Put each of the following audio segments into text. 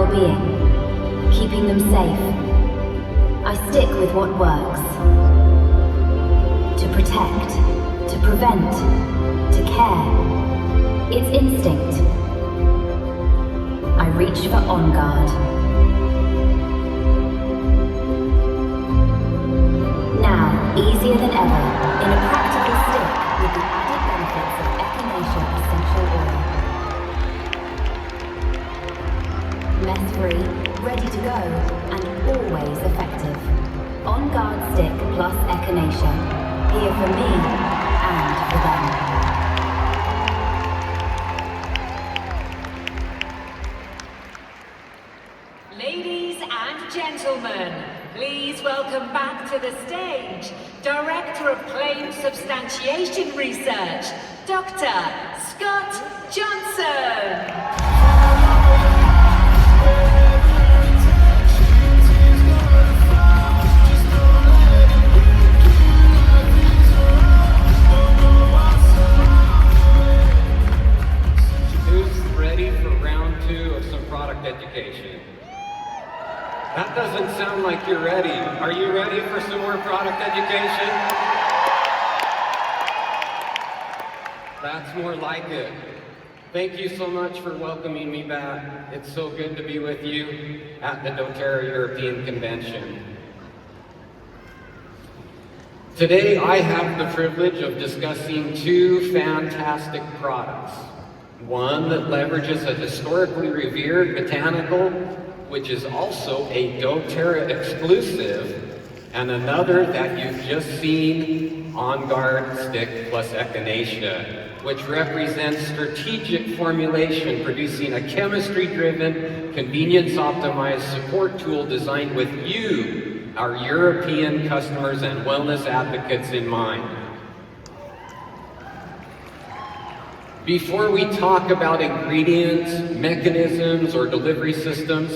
well-being, keeping them safe. I stick with what works. To protect, to prevent, to care. It's instinct. I reach for Onguard. Now, easier than ever, in a practical stick with the added benefits of Echinacea essential oil. Mess-free, ready to go, and always effective. Onguard Stick plus Echinacea. Here for me and for them. Ladies and gentlemen, please welcome back to the stage Director of Claim Substantiation Research, Dr. Scott Johnson. Education. That doesn't sound like you're ready. Are you ready for some more product education? That's more like it. Thank you so much for welcoming me back. It's so good to be with you at the dōTERRA European Convention. Today I have the privilege of discussing two fantastic products. One that leverages a historically revered botanical, which is also a dōTERRA exclusive, and another that you've just seen, Onguard Stick plus Echinacea, which represents strategic formulation, producing a chemistry-driven, convenience-optimized support tool designed with you, our European customers and wellness advocates in mind. Before we talk about ingredients, mechanisms, or delivery systems,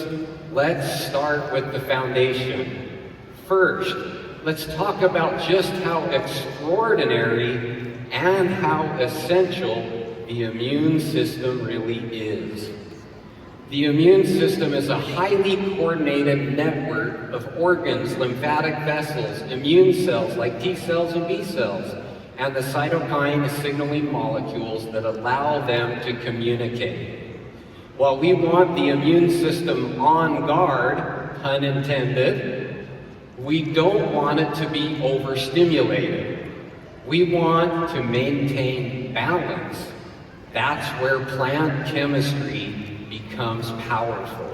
let's start with the foundation. First, let's talk about just how extraordinary and how essential the immune system really is. The immune system is a highly coordinated network of organs, lymphatic vessels, immune cells like T cells and B cells, and the cytokine signaling molecules that allow them to communicate. While we want the immune system on guard, pun intended, we don't want it to be overstimulated. We want to maintain balance. That's where plant chemistry becomes powerful.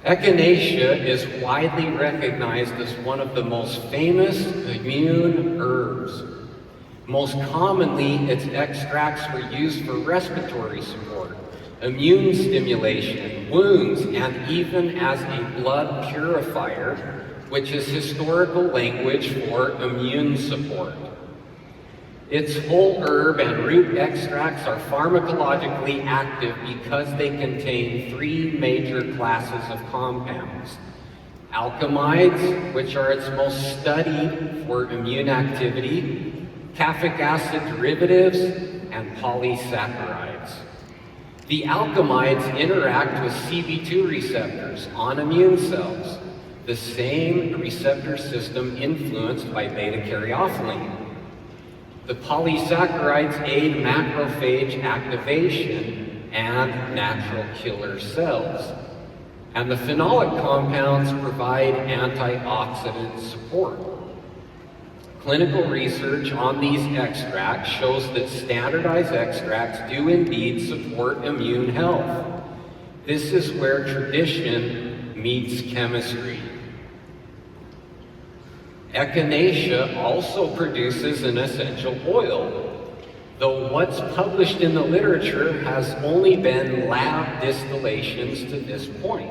Echinacea is widely recognized as one of the most famous immune herbs. Most commonly, its extracts were used for respiratory support, immune stimulation, wounds, and even as a blood purifier, which is historical language for immune support. Its whole herb and root extracts are pharmacologically active because they contain three major classes of compounds. Alkamides, which are its most studied for immune activity, caffeic acid derivatives, and polysaccharides. The alkamides interact with CB2 receptors on immune cells, the same receptor system influenced by beta-caryophyllene. The polysaccharides aid macrophage activation and natural killer cells. And the phenolic compounds provide antioxidant support. Clinical research on these extracts shows that standardized extracts do indeed support immune health. This is where tradition meets chemistry. Echinacea also produces an essential oil, though what's published in the literature has only been lab distillations to this point,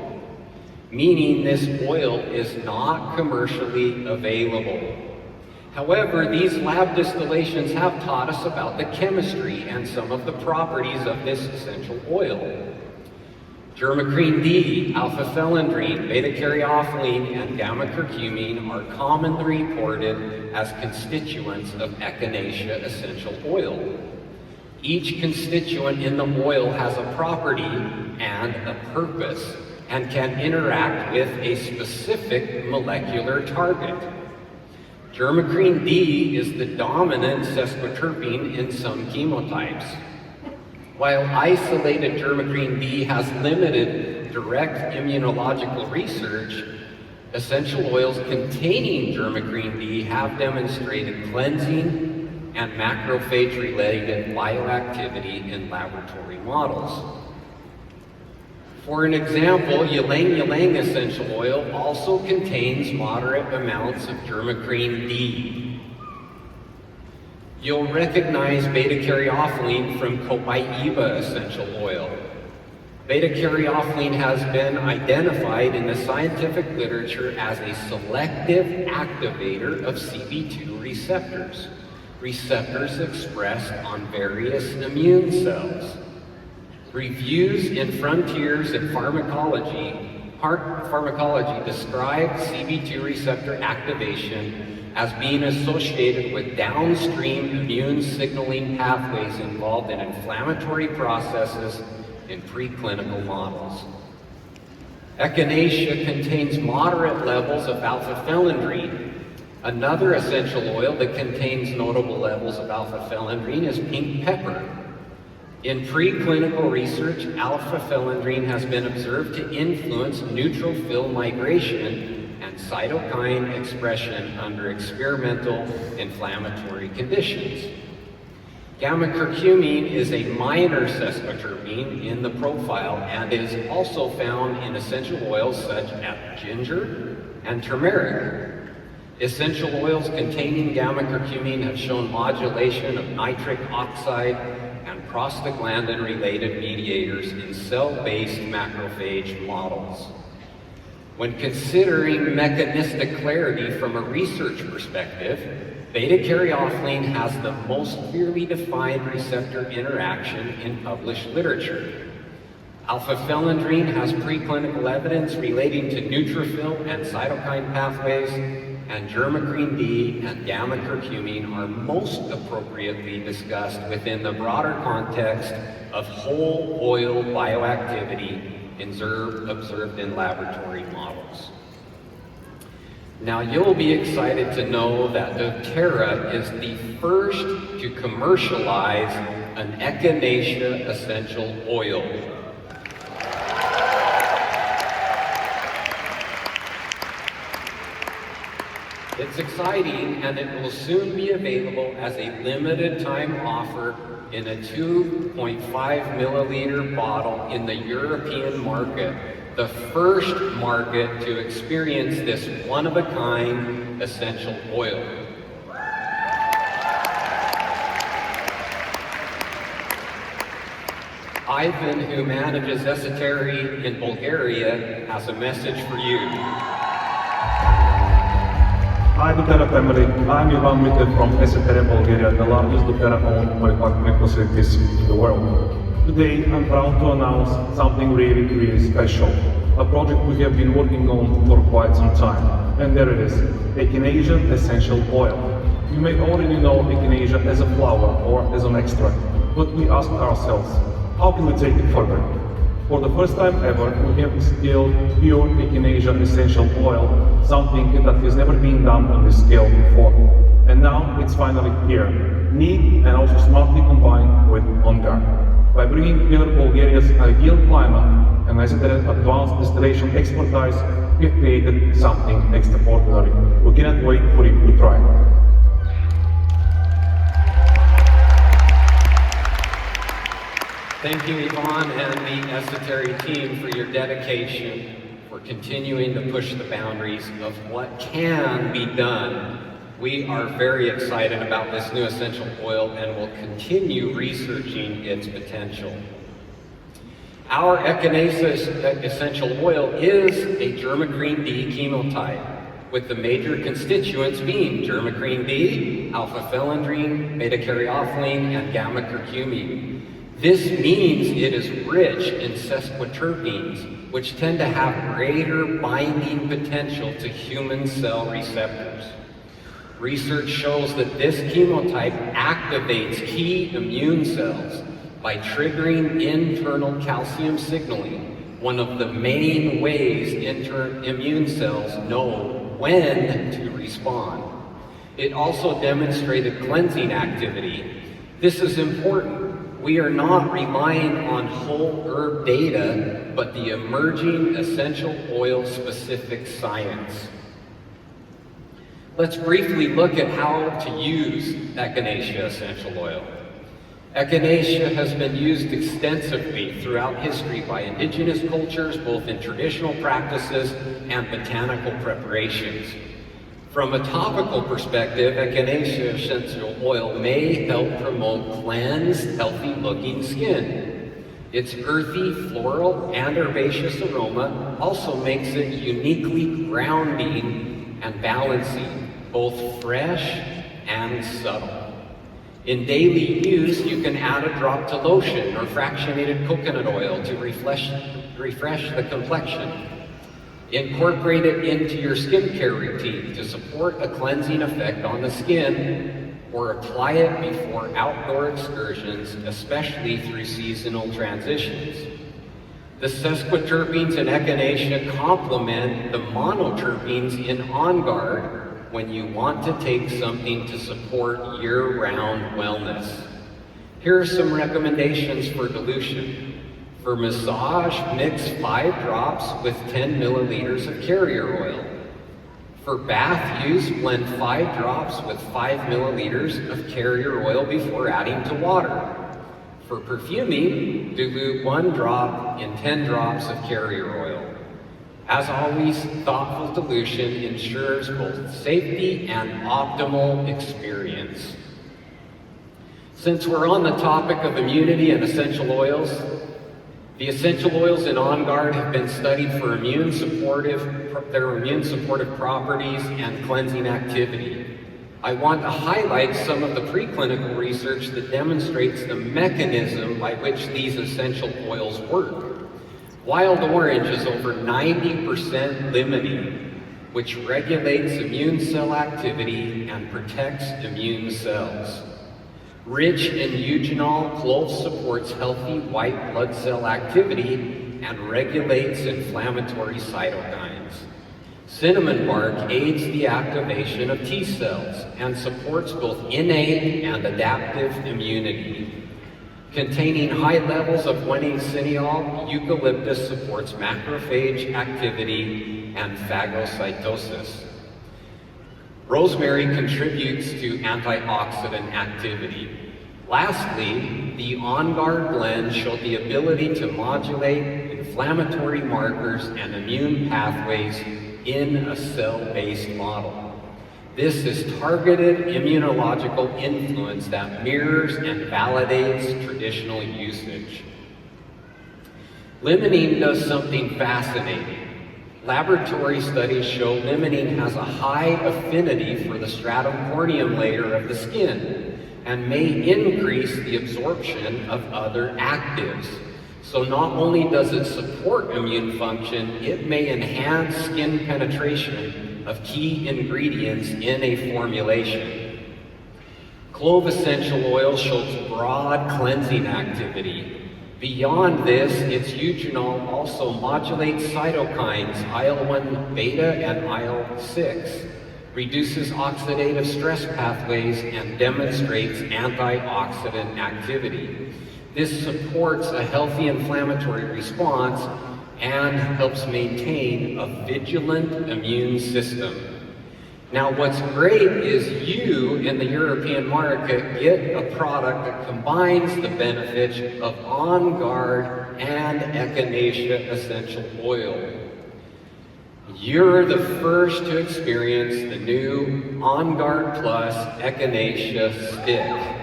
meaning this oil is not commercially available. However, these lab distillations have taught us about the chemistry and some of the properties of this essential oil. Germacrene D, alpha-phelendrine, beta-caryophyllene, and gamma-curcumine are commonly reported as constituents of Echinacea essential oil. Each constituent in the oil has a property and a purpose, and can interact with a specific molecular target. Germacrine D is the dominant sesquiterpene in some chemotypes. While isolated germacrine D has limited direct immunological research, essential oils containing germacrine D have demonstrated cleansing and macrophage-related bioactivity in laboratory models. For an example, ylang-ylang essential oil also contains moderate amounts of germacrine D. You'll recognize beta-caryophyllene from copaiba essential oil. Beta-caryophyllene has been identified in the scientific literature as a selective activator of CB2 receptors, receptors expressed on various immune cells. Reviews in Frontiers in Pharmacology describe CB2 receptor activation as being associated with downstream immune signaling pathways involved in inflammatory processes in preclinical models. Echinacea contains moderate levels of alpha-phelindrine. Another essential oil that contains notable levels of alpha-phelindrine is pink pepper. In preclinical research, alpha-phelindrine has been observed to influence neutrophil migration and cytokine expression under experimental inflammatory conditions. Gamma-curcumine is a minor sesquiterpene in the profile and is also found in essential oils such as ginger and turmeric. Essential oils containing gamma-curcumine have shown modulation of nitric oxide and prostaglandin-related mediators in cell-based macrophage models. When considering mechanistic clarity from a research perspective, beta-caryophyllene has the most clearly defined receptor interaction in published literature. Alpha-phelindrine has preclinical evidence relating to neutrophil and cytokine pathways, and germacrine D and gamma-curcumine are most appropriately discussed within the broader context of whole oil bioactivity observed in laboratory models. Now you'll be excited to know that dōTERRA is the first to commercialize an Echinacea essential oil. It's exciting, and it will soon be available as a limited time offer in a 2.5 milliliter bottle in the European market, the first market to experience this one-of-a-kind essential oil. Ivan, who manages Echinacea in Bulgaria, has a message for you. Hi dōTERRA family, I'm Ivan from Echinacea, Bulgaria, the largest dōTERRA-owned manufacturing facilities in the world. Today I'm proud to announce something really special, a project we have been working on for quite some time, and there it is, Echinacea essential oil. You may already know Echinacea as a flower or as an extract, but we asked ourselves, how can we take it further? For the first time ever, we have distilled pure Echinacea essential oil, something that has never been done on this scale before. And now it's finally here, neat and also smartly combined with Onguard. By bringing together Bulgaria's ideal climate and Echinacea advanced distillation expertise, we've created something extraordinary. We cannot wait for you to try. Thank you, Ivan and the Echinacea team for your dedication, for continuing to push the boundaries of what can be done. We are very excited about this new essential oil and will continue researching its potential. Our Echinacea essential oil is a germacrine D chemotype, with the major constituents being germacrine D, alpha-phelindrine, beta-caryophyllene, and gamma-curcumine. This means it is rich in sesquiterpenes, which tend to have greater binding potential to human cell receptors. Research shows that this chemotype activates key immune cells, by triggering internal calcium signaling, one of the main ways immune cells know when to respond. It also demonstrated cleansing activity. This is important. We are not relying on whole herb data, but the emerging essential oil specific science. Let's briefly look at how to use Echinacea essential oil. Echinacea has been used extensively throughout history by indigenous cultures, both in traditional practices and botanical preparations. From a topical perspective, Echinacea essential oil may help promote cleansed, healthy-looking skin. Its earthy, floral, and herbaceous aroma also makes it uniquely grounding and balancing, both fresh and subtle. In daily use, you can add a drop to lotion or fractionated coconut oil to refresh the complexion. Incorporate it into your skincare routine to support a cleansing effect on the skin, or apply it before outdoor excursions, especially through seasonal transitions. The sesquiterpenes in Echinacea complement the monoterpenes in Onguard when you want to take something to support year-round wellness. Here are some recommendations for dilution. For massage, mix 5 drops with 10 milliliters of carrier oil. For bath use, blend 5 drops with 5 milliliters of carrier oil before adding to water. For perfuming, dilute 1 drop in 10 drops of carrier oil. As always, thoughtful dilution ensures both safety and optimal experience. Since we're on the topic of immunity and essential oils, the essential oils in Onguard have been studied for their immune supportive properties and cleansing activity. I want to highlight some of the preclinical research that demonstrates the mechanism by which these essential oils work. Wild orange is over 90% limonene, which regulates immune cell activity and protects immune cells. Rich in eugenol, clove supports healthy white blood cell activity and regulates inflammatory cytokines. Cinnamon bark aids the activation of T cells and supports both innate and adaptive immunity. Containing high levels of 1,8-cineol, eucalyptus supports macrophage activity and phagocytosis. Rosemary contributes to antioxidant activity. Lastly, the Onguard blend showed the ability to modulate inflammatory markers and immune pathways in a cell-based model. This is targeted immunological influence that mirrors and validates traditional usage. Limonene does something fascinating. Laboratory studies show limonene has a high affinity for the stratum corneum layer of the skin and may increase the absorption of other actives. So not only does it support immune function, it may enhance skin penetration of key ingredients in a formulation. Clove essential oil shows broad cleansing activity. Beyond this, its eugenol also modulates cytokines IL-1 beta and IL-6, reduces oxidative stress pathways, and demonstrates antioxidant activity. This supports a healthy inflammatory response and helps maintain a vigilant immune system. Now, what's great is you in the European market get a product that combines the benefits of Onguard and Echinacea essential oil. You're the first to experience the new Onguard Plus Echinacea stick.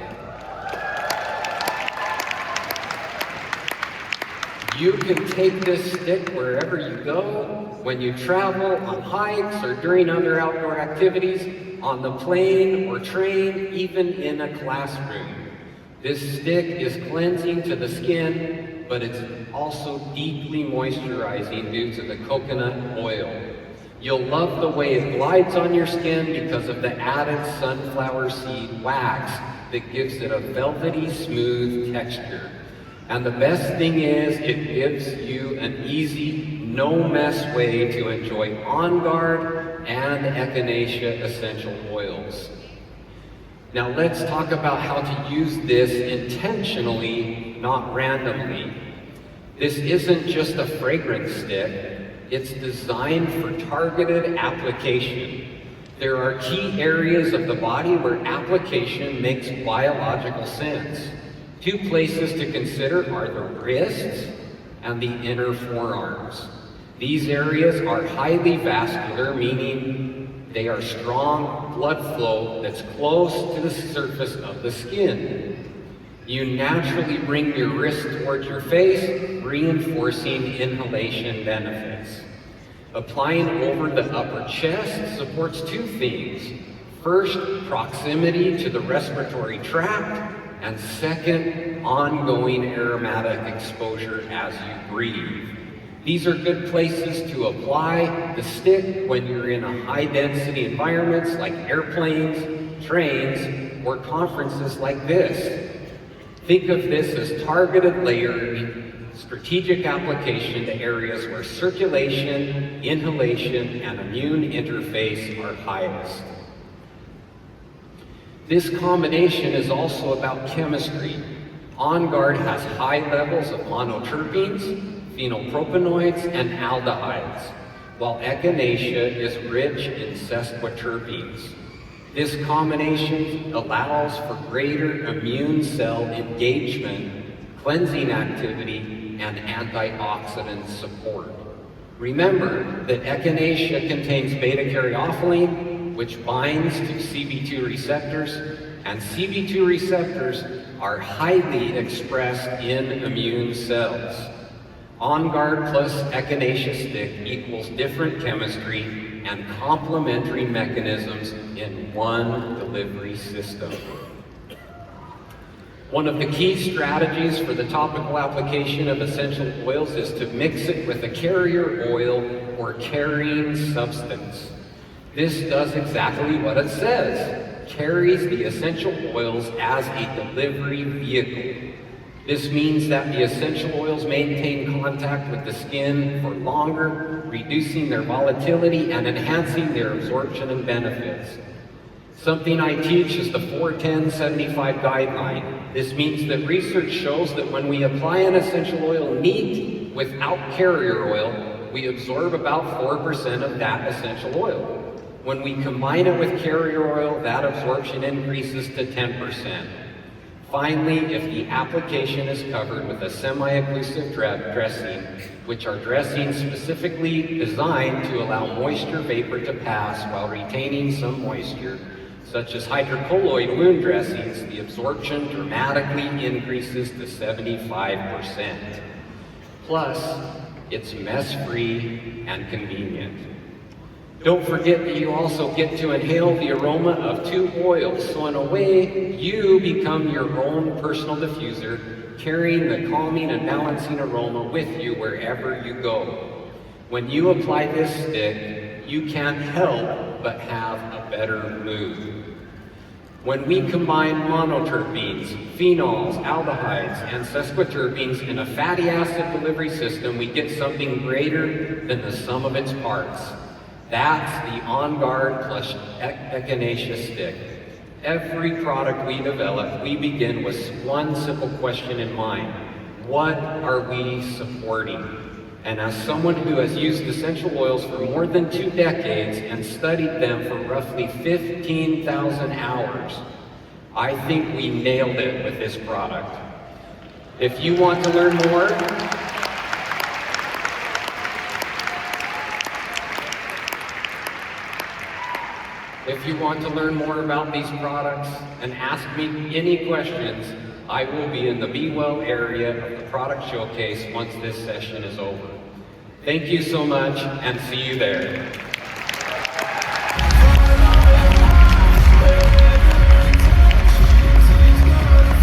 You can take this stick wherever you go, when you travel, on hikes, or during other outdoor activities, on the plane or train, even in a classroom. This stick is cleansing to the skin, but it's also deeply moisturizing due to the coconut oil. You'll love the way it glides on your skin because of the added sunflower seed wax that gives it a velvety, smooth texture. And the best thing is, it gives you an easy, no-mess way to enjoy Onguard and Echinacea essential oils. Now let's talk about how to use this intentionally, not randomly. This isn't just a fragrance stick, it's designed for targeted application. There are key areas of the body where application makes biological sense. Two places to consider are the wrists and the inner forearms. These areas are highly vascular, meaning they are strong blood flow that's close to the surface of the skin. You naturally bring your wrist towards your face, reinforcing inhalation benefits. Applying over the upper chest supports two things. First, proximity to the respiratory tract, and second, ongoing aromatic exposure as you breathe. These are good places to apply the stick when you're in a high-density environments like airplanes, trains, or conferences like this. Think of this as targeted layering, strategic application to areas where circulation, inhalation, and immune interface are highest. This combination is also about chemistry. Onguard has high levels of monoterpenes, phenylpropanoids, and aldehydes, while Echinacea is rich in sesquiterpenes. This combination allows for greater immune cell engagement, cleansing activity, and antioxidant support. Remember that Echinacea contains beta-caryophyllene, which binds to CB2 receptors, and CB2 receptors are highly expressed in immune cells. Onguard plus Echinacea stick equals different chemistry and complementary mechanisms in one delivery system. One of the key strategies for the topical application of essential oils is to mix it with a carrier oil or carrying substance. This does exactly what it says, carries the essential oils as a delivery vehicle. This means that the essential oils maintain contact with the skin for longer, reducing their volatility and enhancing their absorption and benefits. Something I teach is the 4-10-75 guideline. This means that research shows that when we apply an essential oil neat without carrier oil, we absorb about 4% of that essential oil. When we combine it with carrier oil, that absorption increases to 10%. Finally, if the application is covered with a semi-occlusive dressing, which are dressings specifically designed to allow moisture vapor to pass while retaining some moisture, such as hydrocolloid wound dressings, the absorption dramatically increases to 75%. Plus, it's mess-free and convenient. Don't forget that you also get to inhale the aroma of two oils, so in a way, you become your own personal diffuser, carrying the calming and balancing aroma with you wherever you go. When you apply this stick, you can't help but have a better mood. When we combine monoterpenes, phenols, aldehydes, and sesquiterpenes in a fatty acid delivery system, we get something greater than the sum of its parts. That's the Onguard plus Echinacea stick. Every product we develop, we begin with one simple question in mind. What are we supporting? And as someone who has used essential oils for more than 2 decades and studied them for roughly 15,000 hours, I think we nailed it with this product. If you want to learn more, about these products and ask me any questions, I will be in the Be Well area of the product showcase once this session is over. Thank you so much, and see you there.